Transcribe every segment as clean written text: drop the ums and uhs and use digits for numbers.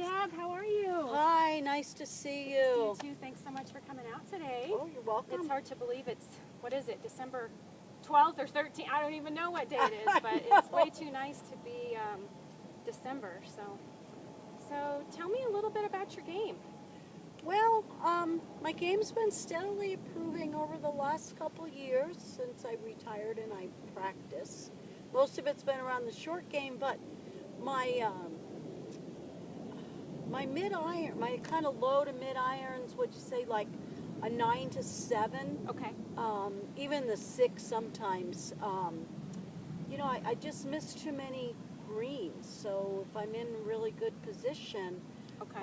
Deb, how are you? Hi, nice to see Good you. to see you too. Thanks so much for coming out today. Oh, you're welcome. It's hard to believe it's, what is it, December 12th or 13th? I don't even know what day it is, but it's way too nice to be December. So tell me a little bit about your game. Well, my game's been steadily improving over the last couple years since I retired and I practice. Most of it's been around the short game, but my my mid iron, my kind of low to mid irons, would you say like a 9 to 7? Okay. Even the 6 sometimes. I just miss too many greens. So if I'm in really good position, Okay.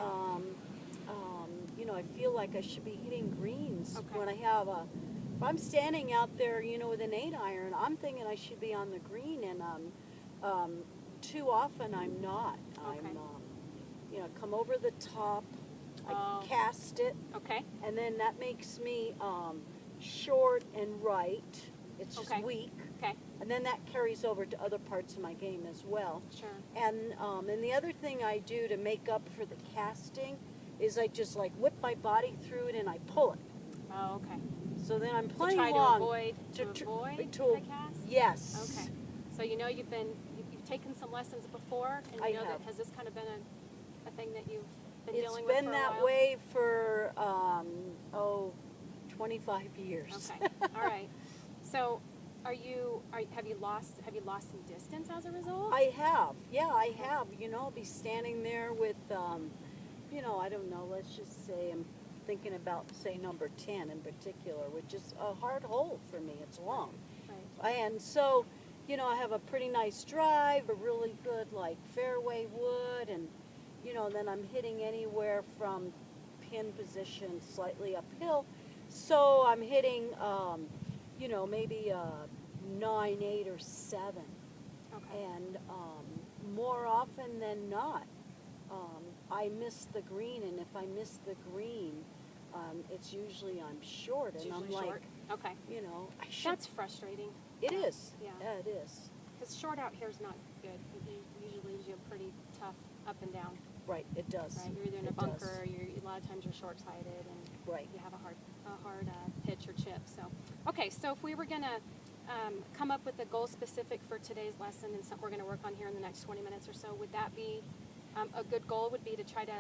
I feel like I should be hitting greens Okay. when I have if I'm standing out there, with an 8 iron, I'm thinking I should be on the green, and too often I'm not. Okay. Come over the top, I Oh. cast it, Okay. and then that makes me short and right. It's just Okay. weak. Okay. And then that carries over to other parts of my game as well. Sure. And the other thing I do to make up for the casting is I just like whip my body through it and I pull it. Oh, okay. So then I'm To plenty try long. to avoid to the cast? Yes. Okay. So you've taken some lessons before, and I you know have. that has this kind of been a thing that you've been It's dealing with been for a that while? way for 25 years. Okay. All right. So have you lost some distance as a result? I have. Yeah, I have. I'll be standing there with I don't know, let's just say I'm thinking about, say, number 10 in particular, which is a hard hole for me. It's long. Right. And so, I have a pretty nice drive, a really good, like, fairway wood, and, then I'm hitting anywhere from pin position slightly uphill. So I'm hitting, maybe a 9, 8, or 7. Okay. And more often than not, I miss the green, and if I miss the green, it's usually I'm short, It's and I'm usually like, short. Okay. I should. That's frustrating. It is. Yeah. Yeah, it is. Because short out here is not good. It usually leaves you pretty tough up and down. Right, it does. Right. You're either in a It bunker, does. or a lot of times you're short-sighted, and Right. you have a hard pitch or chip. So, okay. So if we were gonna come up with a goal specific for today's lesson and something we're going to work on here in the next 20 minutes or so, would that be a good goal? Would be to try to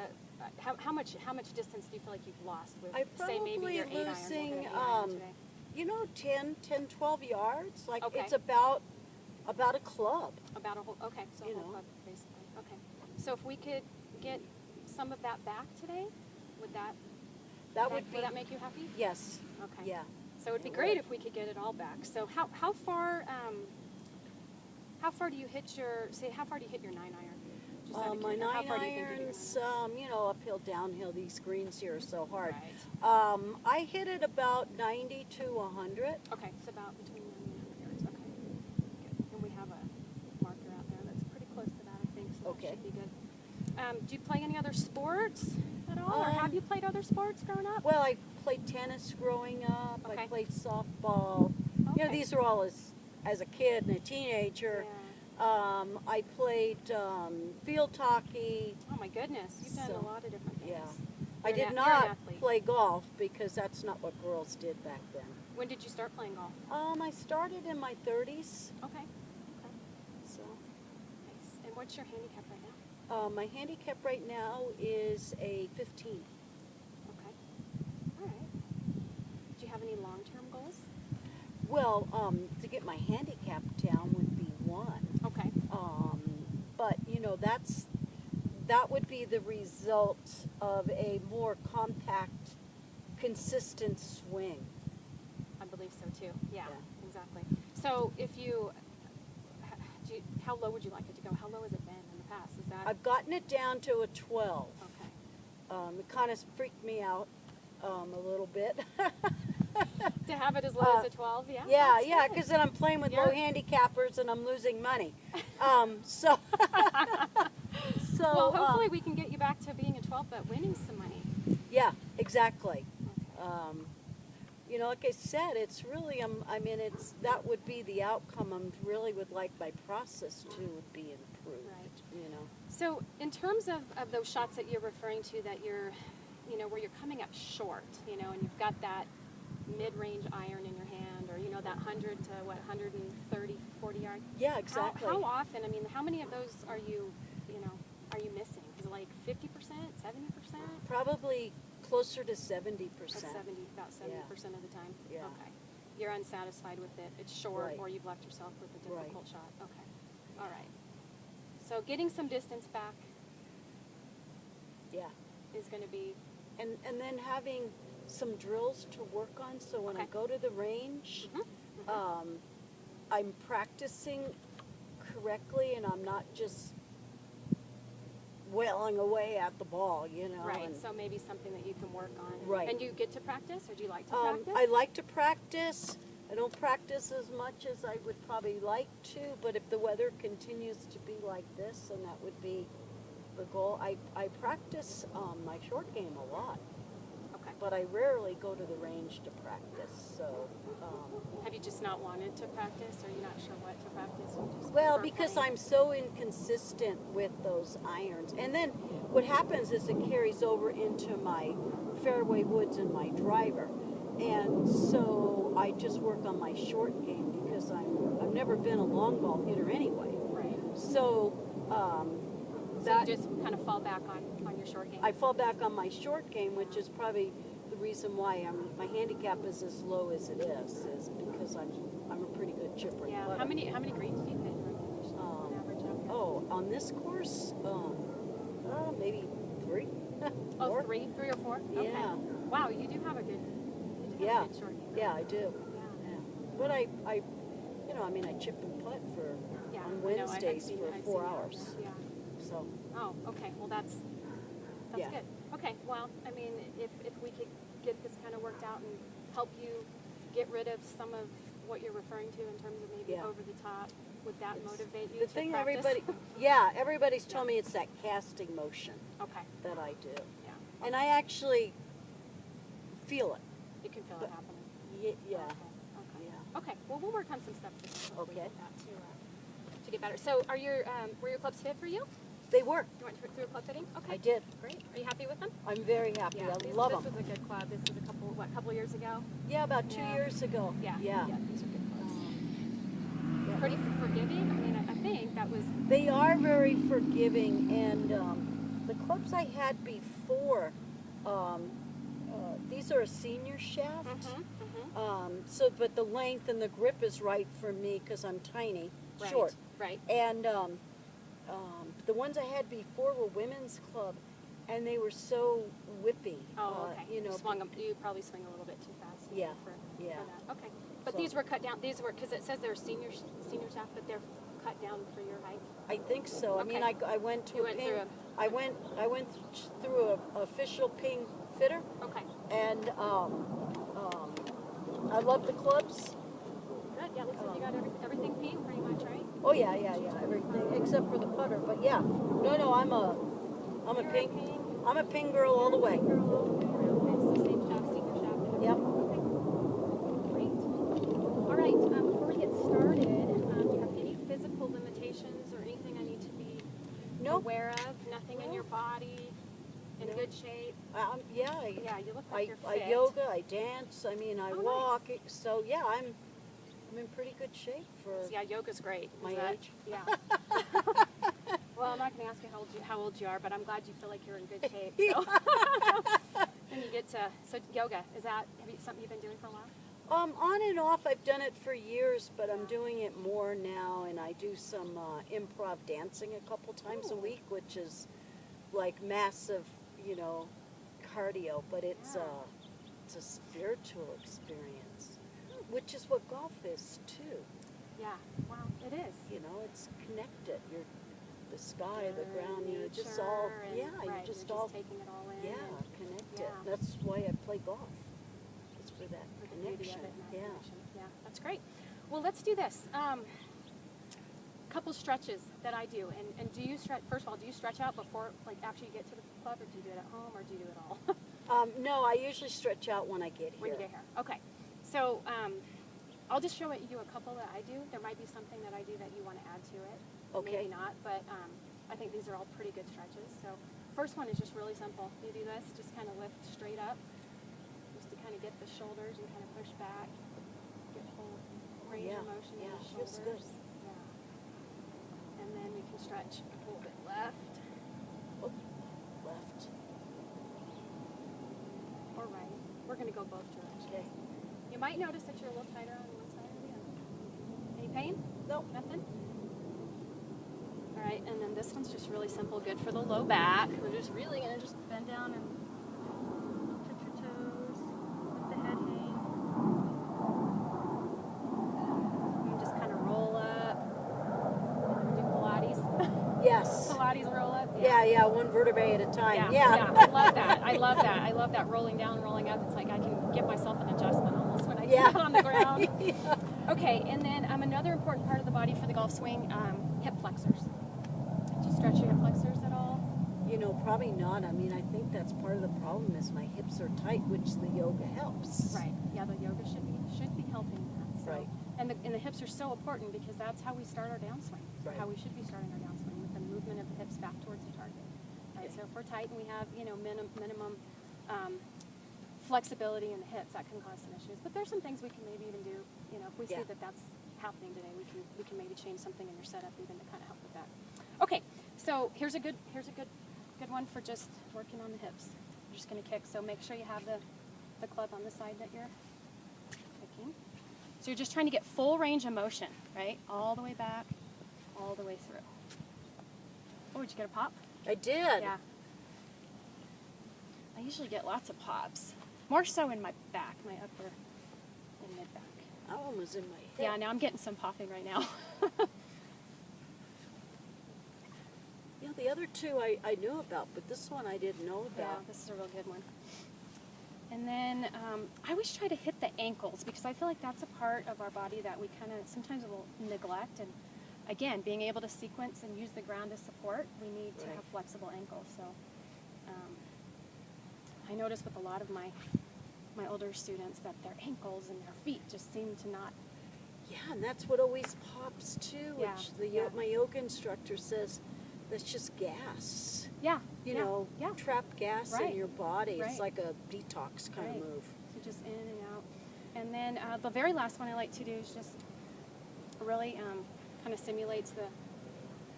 how much distance do you feel like you've lost with, I'm say, maybe probably your 8 iron? losing, We'll go 8 iron today. 10, 12 yards. Like, Okay. it's about a club. About a whole, okay, so a whole club, basically. Okay. So if we could get some of that back today, would that Would that make you happy? Yes. Okay. Yeah. So it would be It great would. if we could get it all back. So how far do you hit how far do you hit your 9 iron? Just out of My curiosity, how 9 far do you think you hit your irons, uphill, downhill. These greens here are so hard. Right. I hit it about 90 to 100. Okay, so about between 90 and 100 yards. Okay. Good. And we have a marker out there that's pretty close to that, I think, so Okay. that should be good. Do you play any other sports at all, or have you played other sports growing up? Well, I played tennis growing up. Okay. I played softball. Okay. These are all as a kid and a teenager. Yeah. I played field hockey. Oh my goodness, you've done So, a lot of different things. Yeah. You're I did you're an not athlete. play golf because that's not what girls did back then. When did you start playing golf? I started in my 30s. Okay. So Nice. And what's your handicap right now? my handicap right now is a 15. Okay. All right. Do you have any long-term goals? Well, to get my handicap down would be 1. Okay. But that would be the result of a more compact, consistent swing. I believe so too. Yeah, Yeah. exactly. So how low would you like it to go? How low has it been in the past? Is that I've gotten it down to a 12. okay? It kind of freaked me out a little bit. To have it as low as a 12, yeah. Yeah, that's yeah, good. because then I'm playing with low You're- handicappers and I'm losing money. So, Well, hopefully we can get you back to being a 12, but winning some money. yeah, exactly. Okay. Like I said, it's really, that would be the outcome. Really would like my process too would be improved. Right. So in terms of those shots that you're referring to, that you're, you know, where you're coming up short, you know, and you've got that mid-range iron in your hand, or, you know, that 100 to, 130, 40 yard? Yeah, exactly. How often, I mean, how many of those are you know, are you missing? Is it like 50%, 70%? Probably closer to 70%. About 70% of the time? Yeah. Okay. You're unsatisfied with it. It's short, Right. or you've left yourself with a Right. difficult shot. Okay. All right. So getting some distance back Yeah. is going to be, And then having some drills to work on, so when I Okay. go to the range, mhm. I'm practicing correctly, and I'm not just wailing away at the ball, you know. Right. and- So maybe something that you can work on. Right. And you get to practice, or do you like to practice? I like to practice. I don't practice as much as I would probably like to, but if the weather continues to be like this, then that would be the goal. I practice my short game a lot, Okay. but I rarely go to the range to practice. So, Have you just not wanted to practice, or you're not sure what to practice? You just well, prefer because playing? I'm so inconsistent with those irons. And then what happens is it carries over into my fairway woods and my driver. And so I just work on my short game because I've never been a long ball hitter anyway. Right. So So that you just kind of fall back on your short game. I fall back on my short game, which is probably the reason why my handicap is as low as it is because I'm a pretty good chipper. and Yeah. putter. How many greens do you hit on average out here? Oh, on this course, maybe 3. Oh, 4. 3 or 4? Okay. Yeah. Wow, you do have a good, Yeah. good short game. Yeah, I do. Yeah. Yeah. But I chip and putt for Yeah. on I know, Wednesdays I've seen for you out 4 there. hours. Yeah. So Oh, okay. Well, that's Yeah. good. Okay. Well, I mean, if we could get this kind of worked out and help you get rid of some of what you're referring to in terms of maybe Yeah. over the top, would that motivate you the to thing practice? everybody's told me it's that casting motion Okay. that I do, Yeah. and I actually feel it. You can feel But- it happening. Yeah. Okay. Yeah. Okay. Well, we'll work on some stuff to Okay. to get better. So, were your clubs fit for you? They work. You went through a club fitting? Okay. I did. Great. Are you happy with them? I'm very happy. I love This them. was a good club. This was a couple years ago? Yeah, about 2 Yeah. years ago. Yeah. Yeah. These are good clubs. Yeah. Pretty forgiving. I mean, I think that was. They are very forgiving, and the clubs I had before, these are a senior shaft. But the length and the grip is right for me because I'm tiny, Right. short. Right. And the ones I had before were women's club, and they were so whippy. Oh, okay. You know, You probably swing a little bit too fast. Yeah, For yeah. that. Okay. But So- these were cut down. These were because it says they're senior shaft, but they're cut down for your height. I think so. I mean, Okay. I went to You a went ping. through a- I went through a official ping fitter, Okay. and I love the clubs. Good. Yeah. Looks like you got everything pink pretty much, right? Oh yeah, everything except for the putter. But yeah, no, I'm a You're a ping. ping. I'm a ping girl all the way. Girl all the way around. Okay, so same shaft, senior shaft. and Yep. everything. Okay. Great. All right. Before we get started, do you have any physical limitations or anything I need to be Nope. aware of? Nothing in No. your body? In No. good shape? Yeah, Yeah, you look like you're I fit. yoga, I dance. I mean, I Oh, nice. walk. So yeah, I'm in pretty good shape for Yeah, yoga's great. my Is that- age. Yeah. Well, I'm not going to ask you how old you are, but I'm glad you feel like you're in good shape. So. And you get to yoga. Is that something you've been doing for a while? On and off. I've done it for years, but I'm doing it more now, and I do some improv dancing a couple times a Ooh. week, which is like massive, cardio. But it's Yeah. it's a spiritual experience, which is what golf is too. Yeah. Wow, it is. It's connected. You're the sky, the ground. You're just Nature all and- you're right, just you're all taking it all in. yeah and connected. Yeah. That's why I play golf. It's for that for the beauty connection. of it and that Yeah. connection. Yeah, that's great. Well, let's do this. Couple stretches that I do, and do you stretch? First of all, do you stretch out before, like after you get to the club, or do you do it at home, or do you do it all? No, I usually stretch out when I get here. When you get here. Okay. So I'll just show you a couple that I do. There might be something that I do that you want to add to it. Okay. Maybe not, but I think these are all pretty good stretches. So first one is just really simple. You do this, just kind of lift straight up, just to kind of get the shoulders and kind of push back, get whole range of motion in the shoulders. Feels good. Yeah. And then we can stretch a little bit left. Oh, left. Or right. We're going to go both directions. Okay. You might notice that you're a little tighter on one side or the other. Any pain? Nope. Nothing? All right, and then this one's just really simple, good for the low back. We're just really going to just bend down and touch your toes, let the head hang. And just kind of roll up. Do Pilates. Yes. Pilates roll up. Yeah, one vertebrae at a time. Yeah. I love that. I love that. I love that rolling down, rolling up. It's like I can give myself an adjustment almost when I get on the ground. Yeah. Okay, and then another important part of the body for the golf swing, hip flexors. Do you stretch your hip flexors at all? You know, probably not. I mean, I think that's part of the problem is my hips are tight, which the yoga helps. Right. Yeah, the yoga should be helping that. So. Right. And the hips are so important because that's how we start our downswing. Right. How we should be starting our downswing with the movement of the hips back towards the target. Right. So if we're tight and we have minimum flexibility in the hips, that can cause some issues. But there's some things we can maybe even do. You know, if we see that that's happening today, we can maybe change something in your setup even to kind of help with that. Okay, so here's a good one for just working on the hips. You're just going to kick. So make sure you have the club on the side that you're kicking. So you're just trying to get full range of motion, right? All the way back, all the way through. Oh, did you get a pop? I did. Yeah. I usually get lots of pops. More so in my back, my upper and mid back. That one was in my hip. Yeah, now I'm getting some popping right now. Yeah, the other two I knew about, but this one I didn't know Yeah, about. this is a real good one. And then I always try to hit the ankles because I feel like that's a part of our body that we kind of sometimes will neglect. And again, being able to sequence and use the ground as support, we need to have flexible ankles. So I notice with a lot of my older students that their ankles and their feet just seem to not. Yeah, and that's what always pops too. Yeah, Which my yoga instructor says that's just gas. Yeah. You know, trapped gas in your body. Right. It's like a detox kind of move. So just in and out. And then the very last one I like to do is just really kind of simulates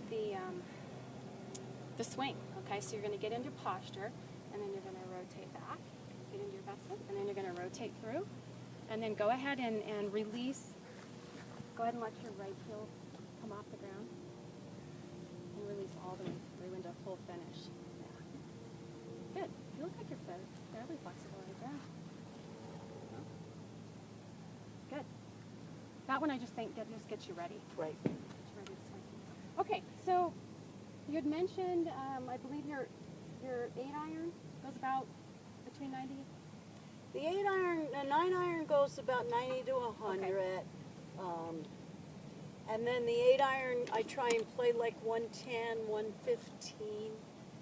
the swing. Okay, so you're going to get into posture, and then you're going to rotate back, get into your best foot, and then you're going to rotate through, and then go ahead and release. Go ahead and let your right heel come off the ground, and release all the way through into full finish. Yeah. Good. You look like you're fairly flexible right there. Good. That one I just think just gets you ready. Right. Gets you ready to swing. Okay, so you had mentioned, I believe your 8-iron goes about between 90. The 9-iron goes about 90 to 100. Okay. And then the 8-iron, I try and play like 110, 115.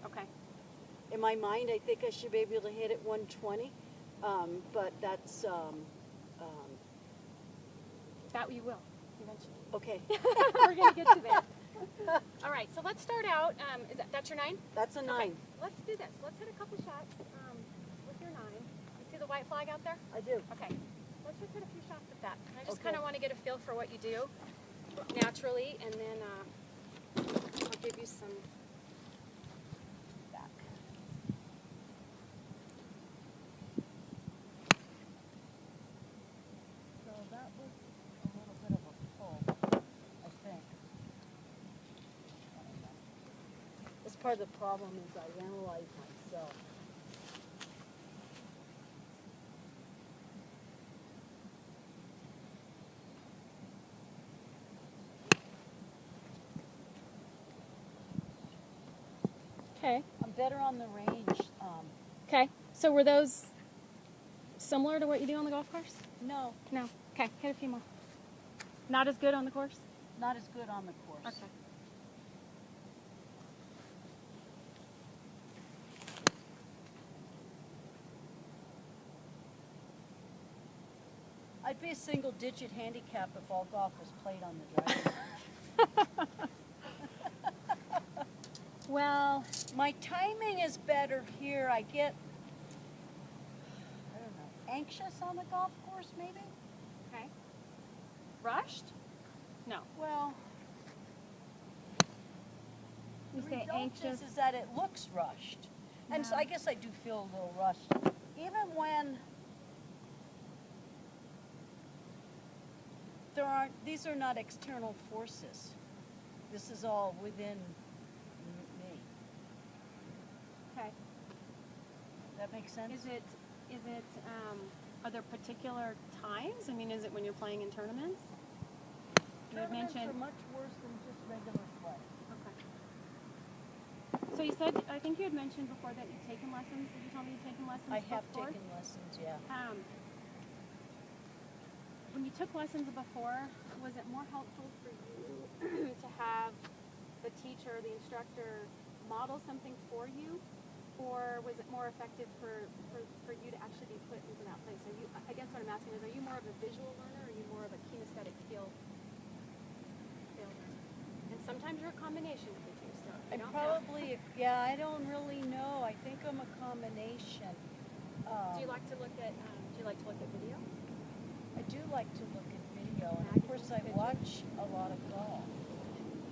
Okay. In my mind, I think I should be able to hit it 120. But that's, That you will, eventually. okay. We're going to get you there. All right, so let's start out. That's your 9? That's a 9. Okay, let's do this. Let's hit a couple shots with your 9. You see the white flag out there? I do. Okay. Let's just hit a few shots with that. I just Okay. kind of want to get a feel for what you do naturally, and then I'll give you some back. So that was a little bit of a pull, I think. That's part of the problem is I analyze myself. Okay. I'm better on the range. Okay. So were those similar to what you do on the golf course? No, No. Okay. Hit a few more. Not as good on the course? not as good on the course. Okay. I'd be a single-digit handicap if all golf was played on the driving range. Well, My timing is better here. I get, I don't know, anxious on the golf course maybe? okay. Rushed? No. Well, You the say result anxious. is that it looks rushed. And so Yeah. I guess I do feel a little rushed. Even when these are not external forces. This is all within me. Okay. That makes sense? Is it, are there particular times? I mean, is it when you're playing in tournaments? You had Tournaments mentioned. are much worse than just regular play. Okay. So you said, I think you had mentioned before that you'd taken lessons. Did you tell me you'd taken lessons I have before? taken lessons, yeah. When you took lessons before, was it more helpful for you to have the teacher, the instructor, model something for you? Or was it more effective for you to actually be put into that place? Are you, I guess what I'm asking is, are you more of a visual learner or are you more of a kinesthetic feel learner? And sometimes you're a combination of the two, so I I'm don't probably, yeah, I don't really know. I think I'm a combination. know. Do you like to look at video? I do like to look at video, and of course I watch a lot of golf.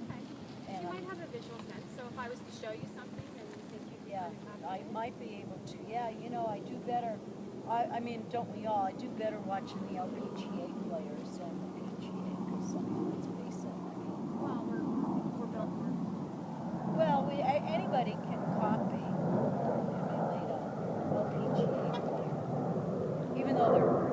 Okay. And You might have a visual sense, so if I was to show you something and you think you yeah, kind of I might be able to. Yeah, you know, I do better. I mean, don't we all? I do better watching the LPGA players than the PGA, because I mean, let's face it. I mean, well, we're built for well, anybody can copy, emulate a LPGA player, even though they're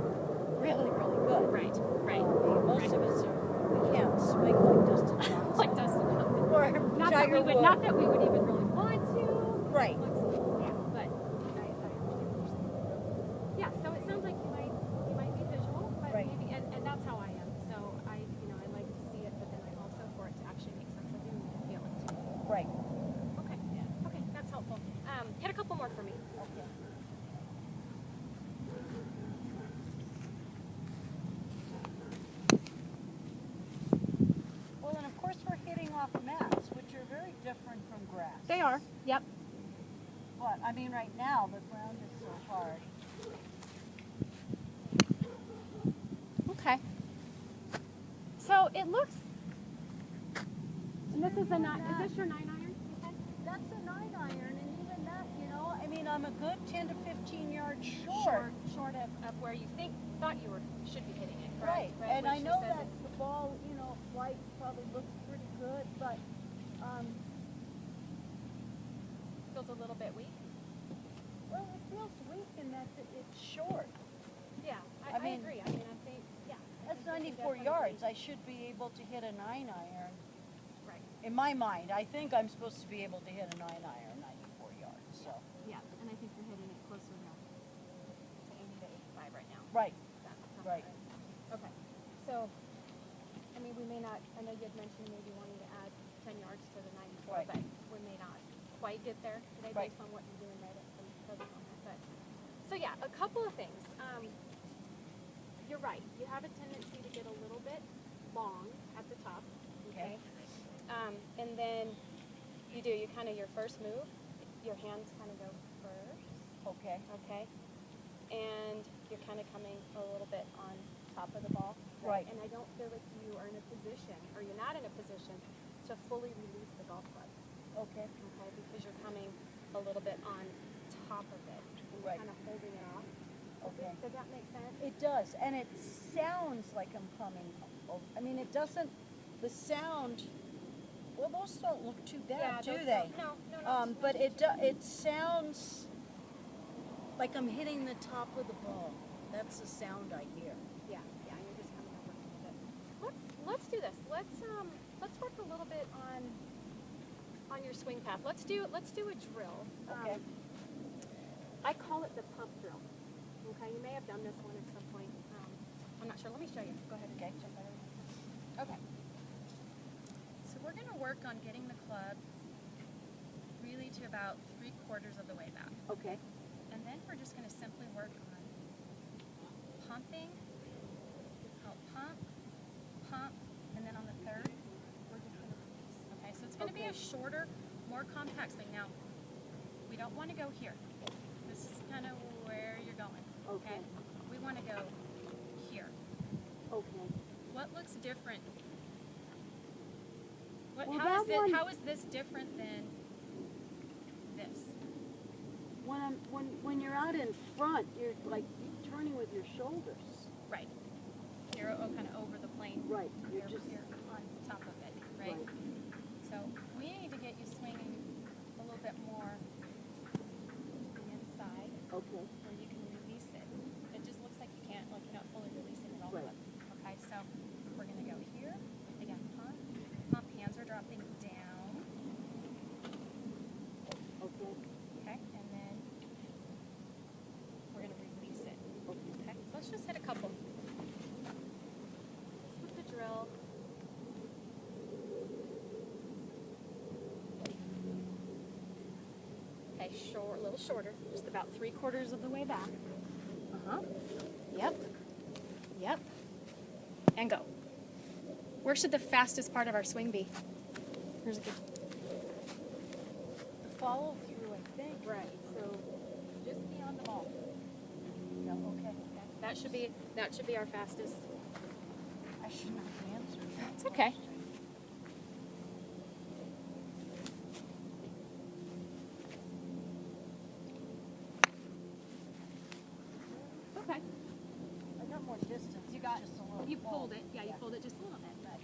really, really good. right. Most of us we can't swing like Dustin Johnson. Like Dustin Johnson. Or Tiger Woods. Not that we would even really want to. Right. Yeah, but I understand what you're saying. Yeah, so it sounds like you might be visual, but Right. maybe and that's how I am. So I like to see it, but then I also for it to actually make sense I do need to feel it too. Right. Okay. Yeah. Okay, that's helpful. Hit a couple more for me. Okay. Well, and of course we're hitting off mats, which are very different from grass. They are. Yep. But I mean, right now the ground is so hard. Okay. So it looks. And this is the is this your 9-iron? Okay. That's a 9-iron, and even that, you know, I mean, I'm a good 10 to 15 yards short. Short of where you thought you should be hitting it. Right. Right. And When I she know said that the ball, you know, flight probably looks pretty good, but feels a little bit weak. well, it feels weak in that it's short. Yeah, I I mean, agree. I mean, I think, yeah. That's I think 94 definitely- yards. I should be able to hit a 9-iron. Right. In my mind, I think I'm supposed to be able to hit a 9-iron 94 yards. So. Yeah, and I think you're hitting it closer to 80 to 85 right now. Right. That sounds Right. Okay. So, I mean, we may not, I know you had mentioned maybe wanting to add 10 yards to the 94, Right. but we may not quite get there today Right. based on what you're doing right at the present moment. But, so yeah, a couple of things. You're right. You have a tendency to get a little bit long at the top. Okay. And then you kind of, your first move, your hands kind of go first. Okay. Okay. And you're kind of coming a little bit on top of the ball. Right. And I don't feel like you are in a position, or you're not in a position, to fully release the golf club. Okay. Okay. Because you're coming a little bit on top of it. And you're Right. kind of holding it off. Okay. Does that make sense? It does, and it sounds like I'm coming. I mean, it doesn't. The sound. Well, those don't look too bad, do those they? don't- No. But it sounds like I'm hitting the top of the ball. That's the sound I hear. Yeah. You're just coming over a little bit. Let's do this. Let's work a little bit on your swing path. Let's do a drill. Okay. I call it the pump drill. Okay, you may have done this one at some point. I'm not sure. Let me show you. Go ahead and jump over. Okay. So we're going to work on getting the club really to about 3/4 of the way back. Okay. And then we're just going to simply work on pumping. I'll pump, and then on the third, we're just going to release. Okay, so it's going to be a shorter, more compact swing. Now, we don't want to go here. This is kind of where you're going. Okay. We want to go here. Okay. What looks different? What, Well, how, is that one- how is this different than this? When you're out in front, you're like turning with your shoulders. Right. You're kind of over the plane. Right. You're just You're on top of it, right? So we need to get you swinging a little bit more to the inside Okay. where you can release it. It just looks like you can't, like you're not fully releasing it all the Right. way. Okay, so we're going to go here. Again, pump. Pump. Hands are dropping down. Okay. Okay, and then we're going to release it. Okay. Okay, so let's just hit a couple. With the drill. Okay, short, a little shorter, just about 3/4 of the way back. Yep. Yep. And go. Where should the fastest part of our swing be? Here's a good. The follow through, I think. Right. So just be on the ball. Yeah, okay. That should be our fastest. I shouldn't have answered that. It's okay. Okay. I got more distance. You got. Just a little You pull. pulled it. Yeah, you pulled it just a little bit. Right.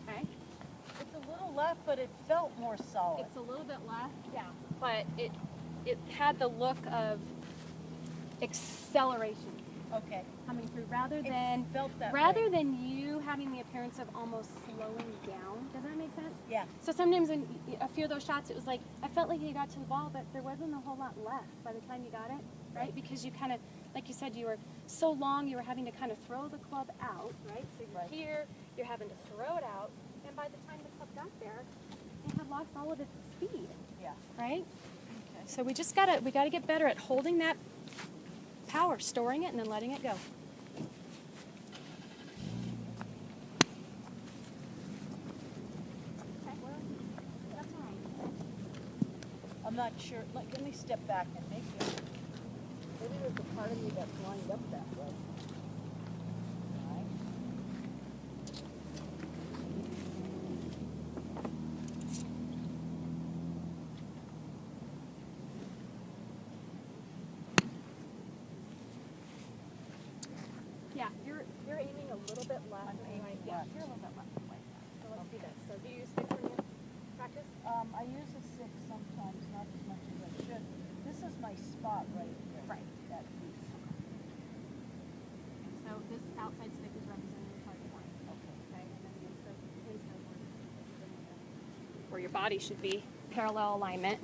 Okay. It's a little left, but it felt more solid. It's a little bit left. Yeah. But it had the look of acceleration Okay. coming through rather than Felt that rather way. than you having the appearance of almost slowing down. Does that make sense? Yeah. So sometimes in a few of those shots, it was like, I felt like you got to the ball, but there wasn't a whole lot left by the time you got it, right? Because you kind of, like you said, you were so long, you were having to kind of throw the club out, right? So you're Right. here, you're having to throw it out, and by the time the club got there, it had lost all of its speed, Yeah. right? Okay. So we gotta get better at holding that power, storing it, and then letting it go. I'm not sure. Let me step back and maybe there's a part of me that's lined up that way. Right. Yeah, you're aiming a little bit left. I'm aiming Yeah, left. you're a little bit left. Like that. So let's do this. So do you use sticks when you practice? I use a 6 sometimes, not as much as I should. This is my spot right here. Right. That piece. So this outside stick is representing your target line. Okay. Okay, and then the inside one where your body should be, parallel alignment.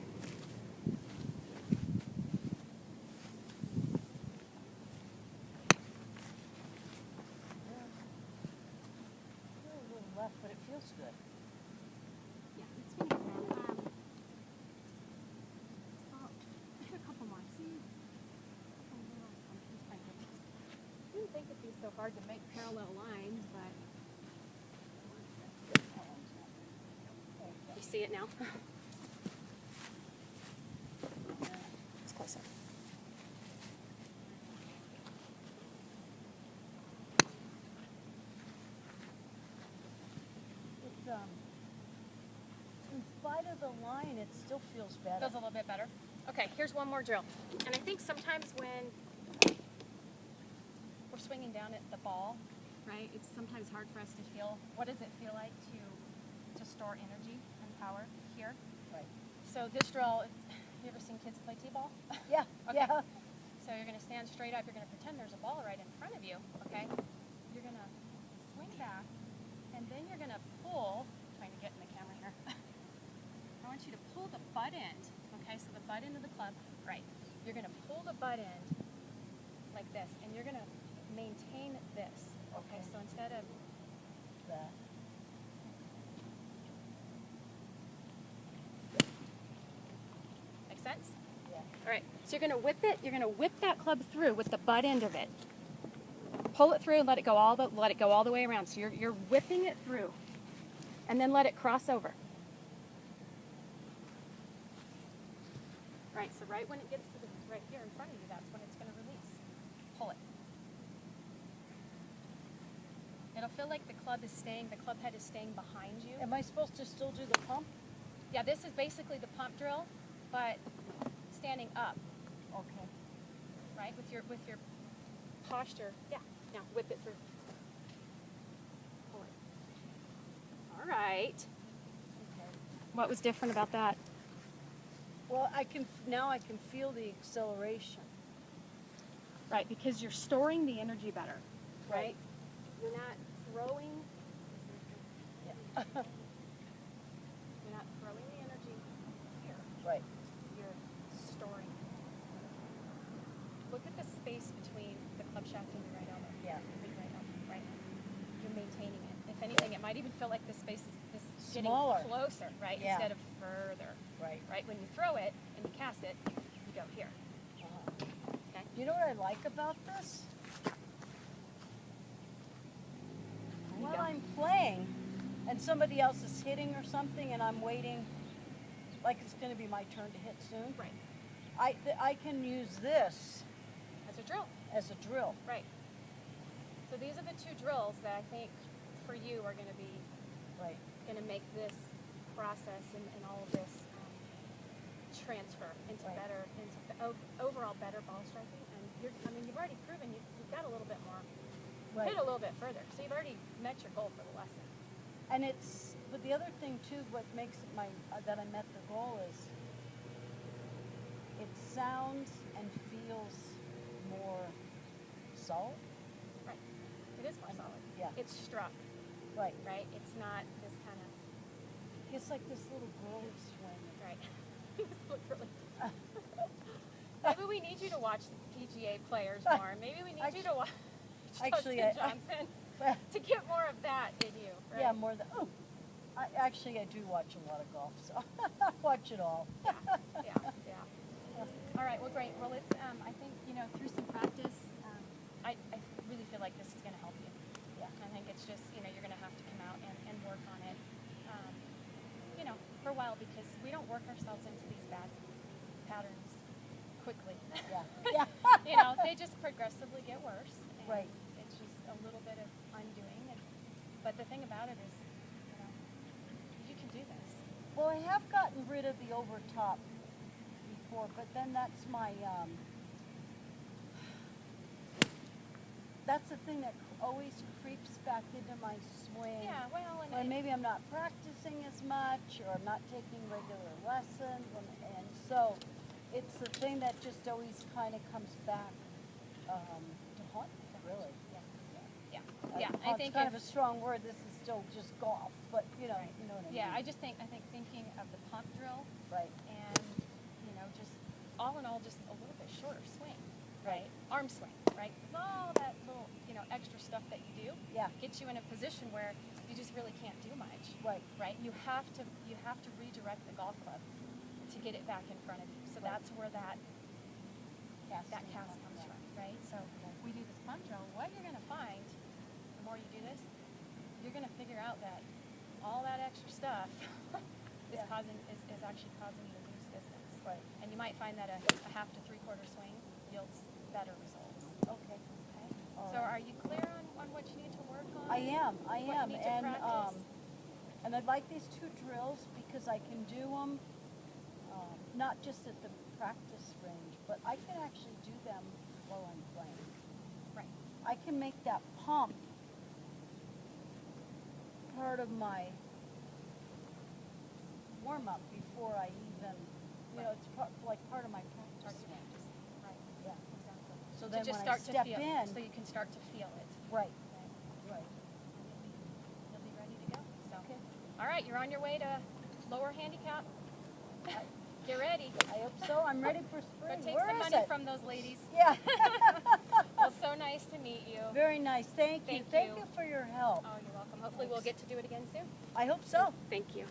A little left, but it feels good. Yeah, it's gonna be good. So, a couple more. See? I didn't think it'd be so hard to make parallel lines, but you see it now? It's closer. It's, in spite of the line, it still feels better. Feels a little bit better. Okay, here's one more drill. And I think sometimes when we're swinging down at the ball, right, it's sometimes hard for us to feel, what does it feel like to store energy and power here? Right. So this drill, you ever seen kids play t-ball? Yeah. Okay. Yeah. So you're going to stand straight up, you're going to pretend there's a ball right in front of you, okay? You're going to swing back, and then you're going to pull, trying to get in the camera here. I want you butt end, okay, so the butt end of the club, right, you're going to pull the butt end like this, and you're going to maintain this, okay, so instead of That. make sense? Yeah. All right, so you're going to whip it, you're going to whip that club through with the butt end of it. Pull it through and let it go all the way around. So you're whipping it through, and then let it cross over. Right. So right when it gets to the right here in front of you, that's when it's going to release. Pull it. It'll feel like the club head is staying behind you. Am I supposed to still do the pump? Yeah, this is basically the pump drill, but standing up. Okay. Right, with your posture. Yeah. Now whip it through. Pull it. All right. Okay. What was different about that? Well, now I can feel the acceleration. Right, because you're storing the energy better. Right. You're not throwing. Yeah. You're not throwing the energy here. Right. You're storing it. Look at the space between the club shaft and your right elbow. Yeah. Your right elbow, right now. You're maintaining it. If anything, it might even feel like the space is getting Smaller. closer, right? Yeah. Instead of further. Right. Right? When you throw it and you cast it, you go here. Okay? You know what I like about this? While I'm playing and somebody else is hitting or something and I'm waiting, like it's going to be my turn to hit soon, Right. I can use this As a drill. as a drill. Right. So these are the two drills that I think for you are going to be Right. going to make this process and all of this transfer into Right. overall better ball striking. And you've already proven you've got a little bit more, Right. hit a little bit further. So you've already met your goal for the lesson. And but the other thing too, what makes it that I met the goal is it sounds and feels more solid. Right. It is more solid. Yeah. It's struck, Right. right? It's not this kind of, It's like this little girly swing. right. This looked really Maybe we need you to watch the PGA players more. Maybe we need you to watch Actually, Justin Johnson to get more of that in you, right? Yeah, more than, I do watch a lot of golf, so I watch it all. Yeah. All right, well, great. Well, it's, I think, through some practice, I really feel like this is going to help you. Yeah. I think it's just, you're going to have to come out and work on it, for a while, because we don't work ourselves into these bad patterns quickly. Yeah. They just progressively get worse. And Right. It's just a little bit of undoing. But the thing about it is, you can do this. Well, I have gotten rid of the over top before, but then that's that's the thing that always creeps back into my swing. Yeah, well, Or maybe I'm not practicing as much, or I'm not taking regular lessons, and so it's the thing that just always kind of comes back to haunt me, really. Yeah. I It's think kind of a strong word. This is still just golf, but you know what I mean. Yeah, I think thinking of the pump drill, Right. and just all in all, just a little bit shorter swing, right? Arm swing, right? All that little extra stuff that you do, Yeah. gets you in a position where you just really can't do much, Right. right? You have to redirect the golf club to get it back in front of you. So Right. that's where that cast Casting comes from. from, right? So we do this pump drill. What you're going to find, the more you do this, you're going to figure out that all that extra stuff is Yeah. actually causing you to lose distance. Right. And you might find that a half to three-quarter swing yields better results. Okay. Okay. All So right. are you clear on what you need to work on? I am, What you need to and practice? and I like these two drills because I can do them not just at the practice range, but I can actually do them while I'm playing. Right. I can make that pump part of my warm up before I even, it's part of my practice swing. Right. Yeah. Exactly. So To then just when start I step to feel, in, so you can start to feel it. right, Right. right. You'll be ready to go. So. Okay. All right, you're on your way to lower handicap. ready. I hope so. I'm ready for Go spring. take Where some is money it? from those ladies. Yeah. Well, so nice to meet you. Very nice. Thank you. Thank Thank you. you for your help. Oh, you're welcome. Hopefully we'll get to do it again soon. I hope so. Thank you.